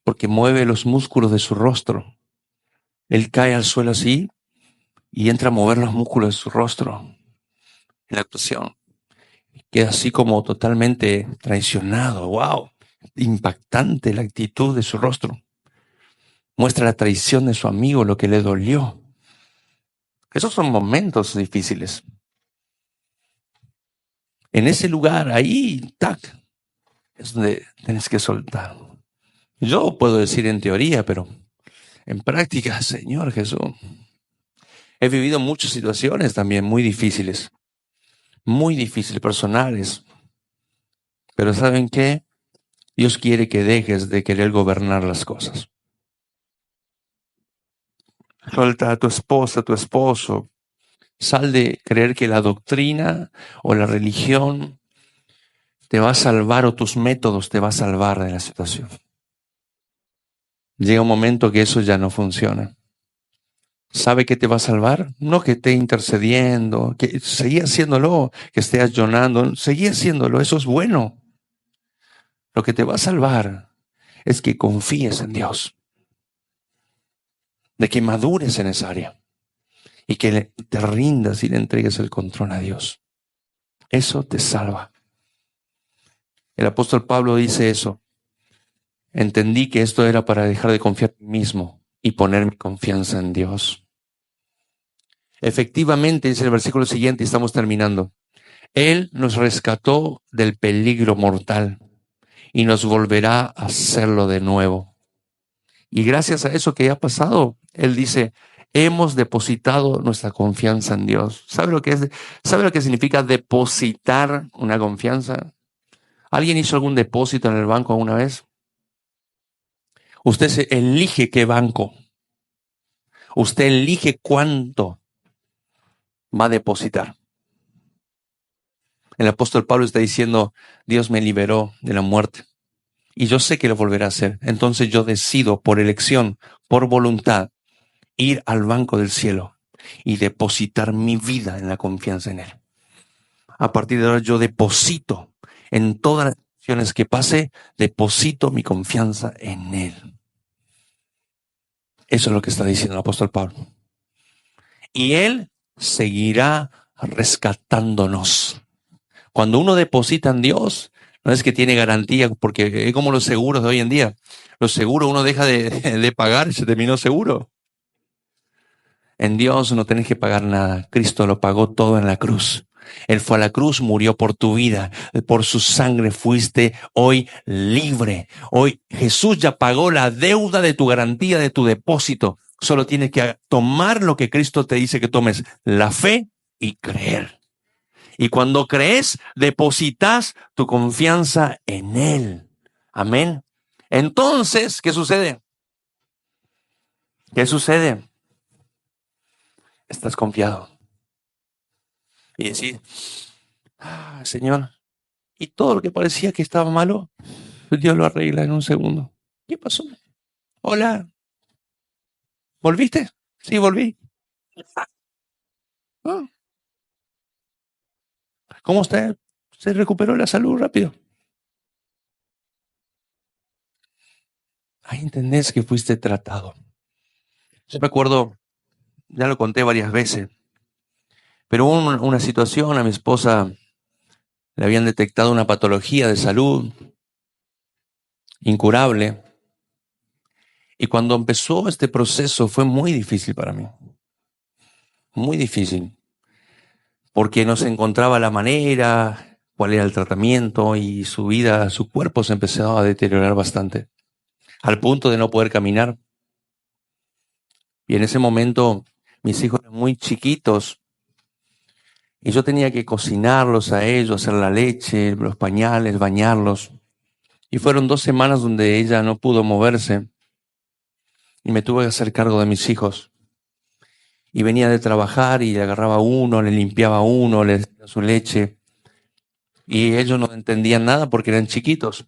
porque mueve los músculos de su rostro. Él cae al suelo así y entra a mover los músculos de su rostro en la actuación. Queda así como totalmente traicionado. ¡Wow! Impactante la actitud de su rostro. Muestra la traición de su amigo, lo que le dolió. Esos son momentos difíciles. En ese lugar, ahí, tac, es donde tienes que soltar. Yo puedo decir en teoría, pero en práctica, Señor Jesús. He vivido muchas situaciones también muy difíciles, personales. Pero ¿saben qué? Dios quiere que dejes de querer gobernar las cosas. Suelta a tu esposa, a tu esposo. Sal de creer que la doctrina o la religión te va a salvar o tus métodos te va a salvar de la situación. Llega un momento que eso ya no funciona. ¿Sabe qué te va a salvar? No que esté intercediendo, que seguí haciéndolo, que esté ayunando, seguí haciéndolo, eso es bueno. Lo que te va a salvar es que confíes en Dios, de que madures en esa área y que te rindas y le entregues el control a Dios. Eso te salva. El apóstol Pablo dice eso. Entendí que esto era para dejar de confiar en mí mismo y poner mi confianza en Dios. Efectivamente, dice el versículo siguiente, y estamos terminando. Él nos rescató del peligro mortal y nos volverá a hacerlo de nuevo. Y gracias a eso que ha pasado, Él dice, hemos depositado nuestra confianza en Dios. ¿Sabe lo que significa depositar una confianza? ¿Alguien hizo algún depósito en el banco alguna vez? Usted se elige qué banco. Usted elige cuánto va a depositar. El apóstol Pablo está diciendo, Dios me liberó de la muerte y yo sé que lo volverá a hacer. Entonces yo decido por elección, por voluntad, ir al banco del cielo y depositar mi vida en la confianza en Él. A partir de ahora yo deposito en todas las acciones que pase, deposito mi confianza en Él. Eso es lo que está diciendo el apóstol Pablo. Y Él seguirá rescatándonos. Cuando uno deposita en Dios, no es que tiene garantía, porque es como los seguros de hoy en día. Los seguros uno deja de pagar y se terminó seguro. En Dios no tenés que pagar nada. Cristo lo pagó todo en la cruz. Él fue a la cruz, murió por tu vida. Por su sangre fuiste hoy libre. Hoy Jesús ya pagó la deuda de tu garantía, de tu depósito. Solo tienes que tomar lo que Cristo te dice que tomes, la fe y creer. Y cuando crees, depositas tu confianza en Él. Amén. Entonces, ¿qué sucede? ¿Qué sucede? Estás confiado. Y decís, Señor, y todo lo que parecía que estaba malo, Dios lo arregla en un segundo. ¿Qué pasó? Hola, ¿volviste? Sí, volví. Ah, ¿cómo está? ¿Se recuperó la salud rápido? Ahí entendés que fuiste tratado. Yo me acuerdo, ya lo conté varias veces, pero hubo una situación, a mi esposa le habían detectado una patología de salud incurable. Y cuando empezó este proceso fue muy difícil para mí. Muy difícil. Porque no se encontraba la manera, cuál era el tratamiento y su vida, su cuerpo se empezó a deteriorar bastante. Al punto de no poder caminar. Y en ese momento mis hijos eran muy chiquitos. Y yo tenía que cocinarlos a ellos, hacer la leche, los pañales, bañarlos. Y fueron 2 semanas donde ella no pudo moverse. Y me tuve que hacer cargo de mis hijos. Y venía de trabajar y le agarraba uno, le limpiaba uno, le daba su leche. Y ellos no entendían nada porque eran chiquitos.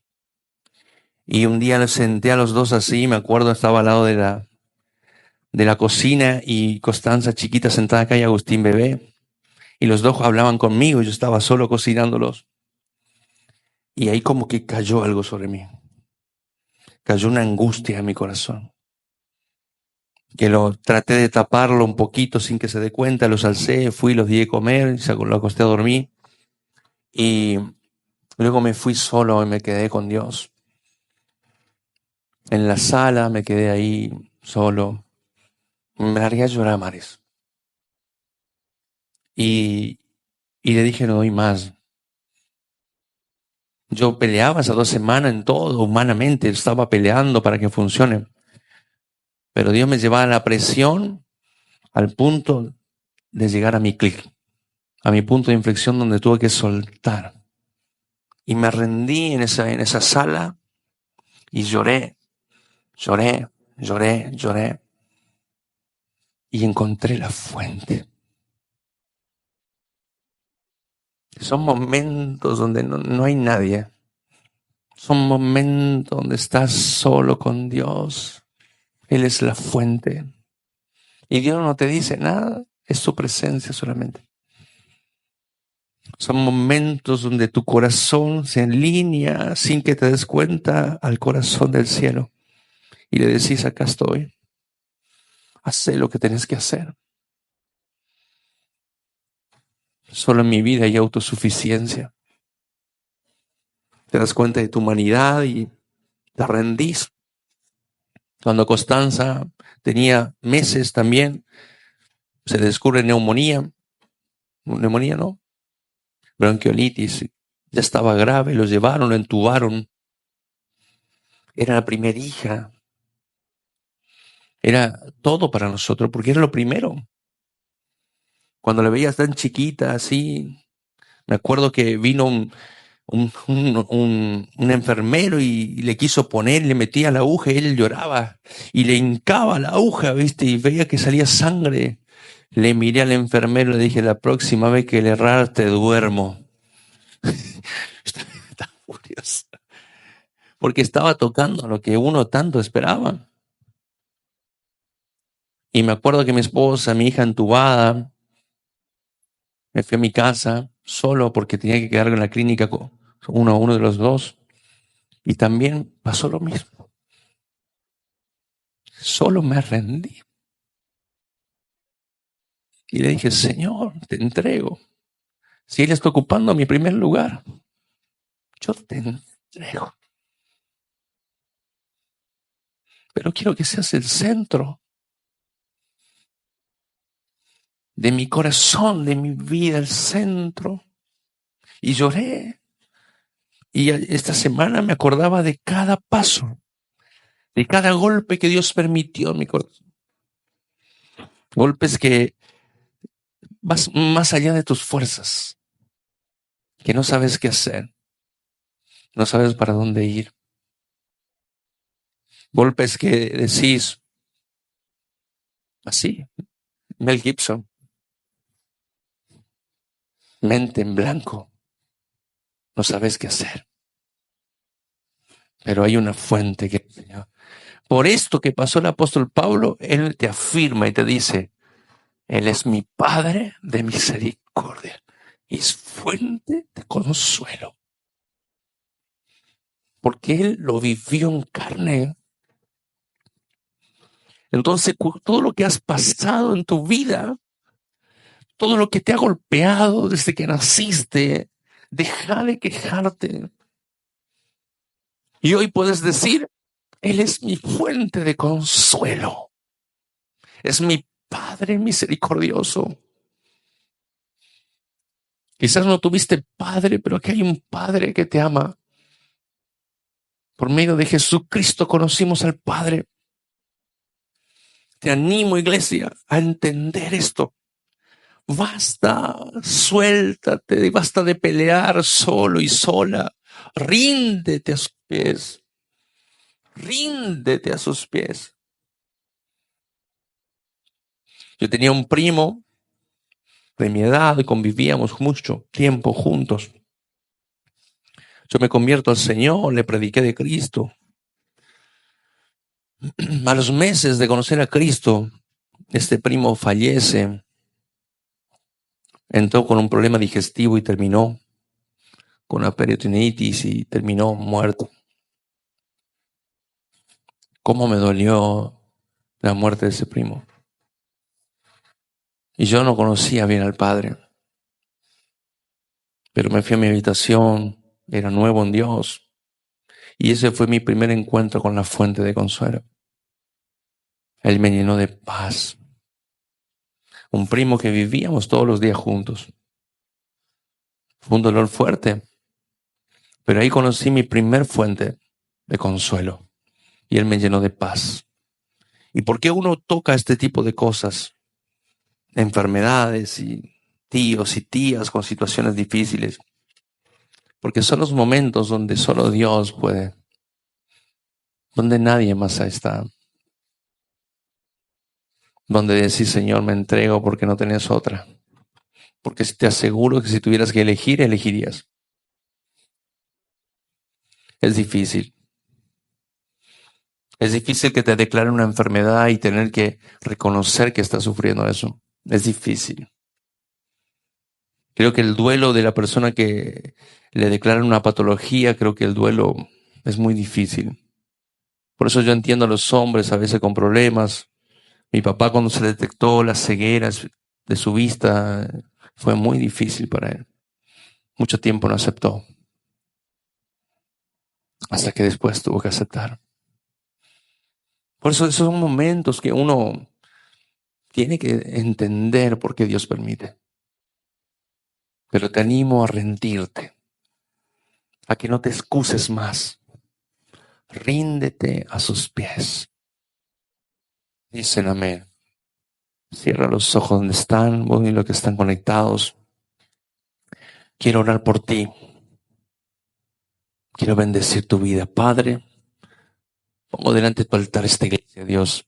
Y un día les senté a los dos así, me acuerdo, estaba al lado de la cocina y Constanza chiquita sentada acá y Agustín bebé. Y los dos hablaban conmigo, yo estaba solo cocinándolos. Y ahí como que cayó algo sobre mí. Cayó una angustia en mi corazón. Que lo traté de taparlo un poquito sin que se dé cuenta, los alcé, fui, los di de comer, lo acosté a dormir. Y luego me fui solo y me quedé con Dios. En la sala me quedé ahí solo. Me largué a llorar, Mares. Y, y le dije, no doy más. Yo peleaba esas 2 semanas en todo, humanamente, estaba peleando para que funcione. Pero Dios me llevaba a la presión al punto de llegar a mi clic, a mi punto de inflexión donde tuve que soltar. Y me rendí en esa sala y lloré, lloré, lloré, lloré. Y encontré la fuente. Son momentos donde no hay nadie. Son momentos donde estás solo con Dios. Él es la fuente. Y Dios no te dice nada, es su presencia solamente. Son momentos donde tu corazón se alinea sin que te des cuenta al corazón del cielo. Y le decís, acá estoy. Haz lo que tenés que hacer. Solo en mi vida hay autosuficiencia. Te das cuenta de tu humanidad y te rendís. Cuando Constanza tenía meses también, se le descubre neumonía. Neumonía, ¿no? Bronquiolitis. Ya estaba grave, lo llevaron, lo entubaron. Era la primera hija. Era todo para nosotros, porque era lo primero. Cuando la veías tan chiquita, así, me acuerdo que vino un enfermero y le quiso poner, le metía la aguja y él lloraba y le hincaba la aguja, ¿viste? Y veía que salía sangre. Le miré al enfermero y le dije, la próxima vez que le errar te duermo. Está furioso. Porque estaba tocando lo que uno tanto esperaba. Y me acuerdo que mi esposa, mi hija entubada, me fui a mi casa solo porque tenía que quedar en la clínica con uno de los dos. Y también pasó lo mismo. Solo me rendí. Y le dije, Señor, te entrego. Si Él está ocupando mi primer lugar, yo te entrego. Pero quiero que seas el centro de mi corazón, de mi vida, el centro. Y lloré. Y esta semana me acordaba de cada paso, de cada golpe que Dios permitió en mi corazón. Golpes que vas más allá de tus fuerzas, que no sabes qué hacer, no sabes para dónde ir. Golpes que decís, así, Mel Gibson, mente en blanco, no sabes qué hacer. Pero hay una fuente que enseñó. Por esto que pasó el apóstol Pablo, él te afirma y te dice, Él es mi Padre de misericordia y es fuente de consuelo. Porque Él lo vivió en carne. Entonces, todo lo que has pasado en tu vida, todo lo que te ha golpeado desde que naciste, deja de quejarte. Y hoy puedes decir, Él es mi fuente de consuelo. Es mi Padre misericordioso. Quizás no tuviste padre, pero aquí hay un Padre que te ama. Por medio de Jesucristo conocimos al Padre. Te animo, iglesia, a entender esto. Basta, suéltate, basta de pelear solo y sola. Ríndete a sus pies. Ríndete a sus pies. Yo tenía un primo de mi edad y convivíamos mucho tiempo juntos. Yo me convierto al Señor, le prediqué de Cristo. A los meses de conocer a Cristo, este primo fallece. Entró con un problema digestivo y terminó con una peritonitis y terminó muerto. ¿Cómo me dolió la muerte de ese primo? Y yo no conocía bien al Padre. Pero me fui a mi habitación, era nuevo en Dios. Y ese fue mi primer encuentro con la fuente de consuelo. Él me llenó de paz. Un primo que vivíamos todos los días juntos. Fue un dolor fuerte. Pero ahí conocí mi primer fuente de consuelo. Y Él me llenó de paz. ¿Y por qué uno toca este tipo de cosas? Enfermedades y tíos y tías con situaciones difíciles. Porque son los momentos donde solo Dios puede. Donde nadie más está. Donde decís, Señor, me entrego porque no tenés otra. Porque te aseguro que si tuvieras que elegir, elegirías. Es difícil. Es difícil que te declaren una enfermedad y tener que reconocer que estás sufriendo eso. Es difícil. Creo que el duelo de la persona que le declaran una patología, creo que el duelo es muy difícil. Por eso yo entiendo a los hombres a veces con problemas. Mi papá, cuando se le detectó las cegueras de su vista, fue muy difícil para él. Mucho tiempo no aceptó. Hasta que después tuvo que aceptar. Por eso esos son momentos que uno tiene que entender por qué Dios permite. Pero te animo a rendirte, a que no te excuses más. Ríndete a sus pies. Dicen amén. Cierra los ojos donde están, vos y los que están conectados. Quiero orar por ti. Quiero bendecir tu vida. Padre, pongo delante de tu altar esta iglesia, Dios.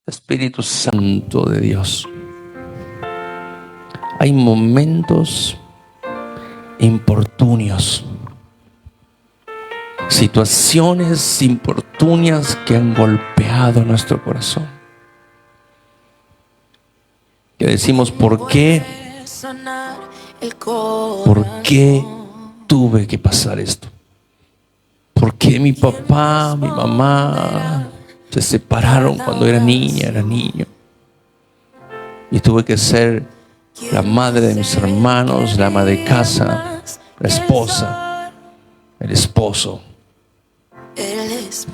Espíritu Santo de Dios. Hay momentos importunios, situaciones importunias que han golpeado nuestro corazón. Que decimos, ¿por qué? ¿Por qué tuve que pasar esto? ¿Por qué mi papá, mi mamá se separaron cuando era niña, era niño? Y tuve que ser la madre de mis hermanos, la ama de casa, la esposa, el esposo.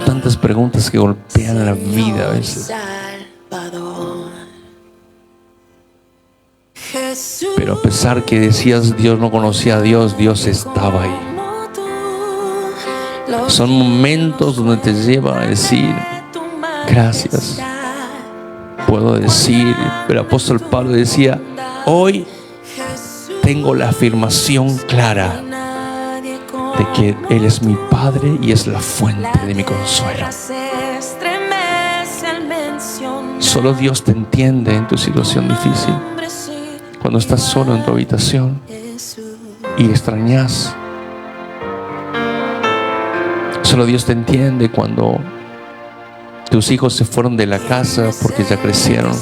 Tantas preguntas que golpean la vida a veces. Pero a pesar que decías Dios no conocía a Dios, Dios estaba ahí. Son momentos donde te lleva a decir gracias. Puedo decir, el apóstol Pablo decía, hoy tengo la afirmación clara de que Él es mi Padre y es la fuente de mi consuelo. Solo Dios te entiende en tu situación difícil. Cuando estás solo en tu habitación y extrañas. Solo Dios te entiende cuando tus hijos se fueron de la casa porque ya crecieron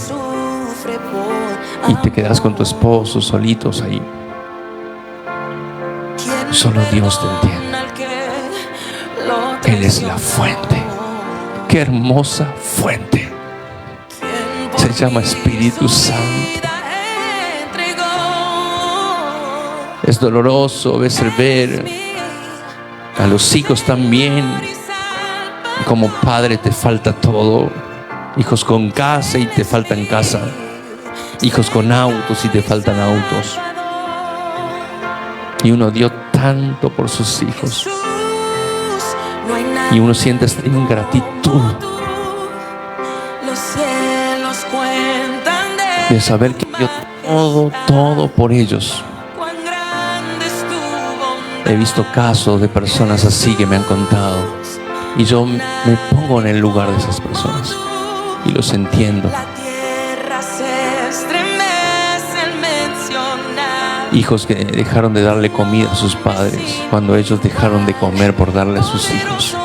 y te quedas con tu esposo solitos ahí. Solo Dios te entiende. Él es la fuente. Qué hermosa fuente. Se llama Espíritu Santo. Es doloroso a veces ver a los hijos también. Como padre te falta todo. Hijos con casa y te faltan casa. Hijos con autos y te faltan autos. Y uno dio tanto por sus hijos. Y uno siente esta ingratitud de saber que dio todo por ellos. He visto casos de personas así que me han contado. Y yo me pongo en el lugar de esas personas. Y los entiendo. Hijos que dejaron de darle comida a sus padres cuando ellos dejaron de comer por darle a sus hijos.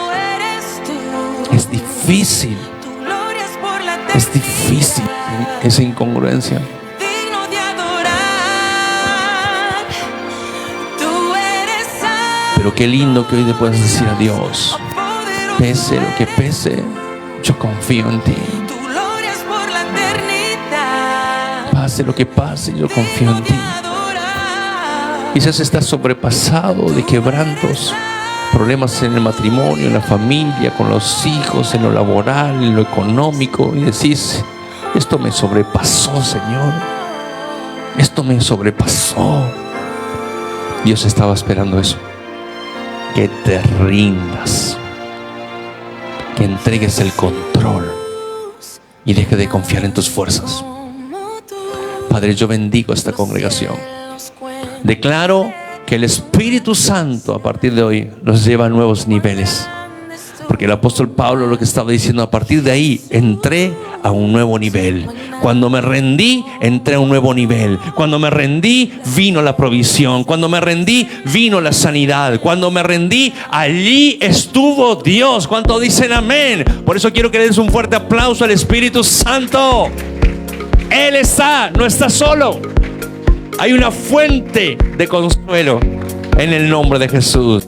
Es difícil. Es difícil esa incongruencia. Pero qué lindo que hoy le puedas decir a Dios, pese lo que pese, yo confío en ti. Pase lo que pase, yo confío en ti. Quizás estás sobrepasado de quebrantos, problemas en el matrimonio, en la familia, con los hijos, en lo laboral, en lo económico, y decís, esto me sobrepasó, Señor. Esto me sobrepasó. Dios estaba esperando eso. Que te rindas, que entregues el control y dejes de confiar en tus fuerzas. Padre, yo bendigo a esta congregación. Declaro que el Espíritu Santo a partir de hoy nos lleva a nuevos niveles. Porque el apóstol Pablo lo que estaba diciendo, a partir de ahí entré a un nuevo nivel. Cuando me rendí, entré a un nuevo nivel. Cuando me rendí, vino la provisión. Cuando me rendí, vino la sanidad. Cuando me rendí, allí estuvo Dios. ¿Cuánto dicen amén? Por eso quiero que le des un fuerte aplauso al Espíritu Santo. Él está, no está solo. Hay una fuente de consuelo en el nombre de Jesús.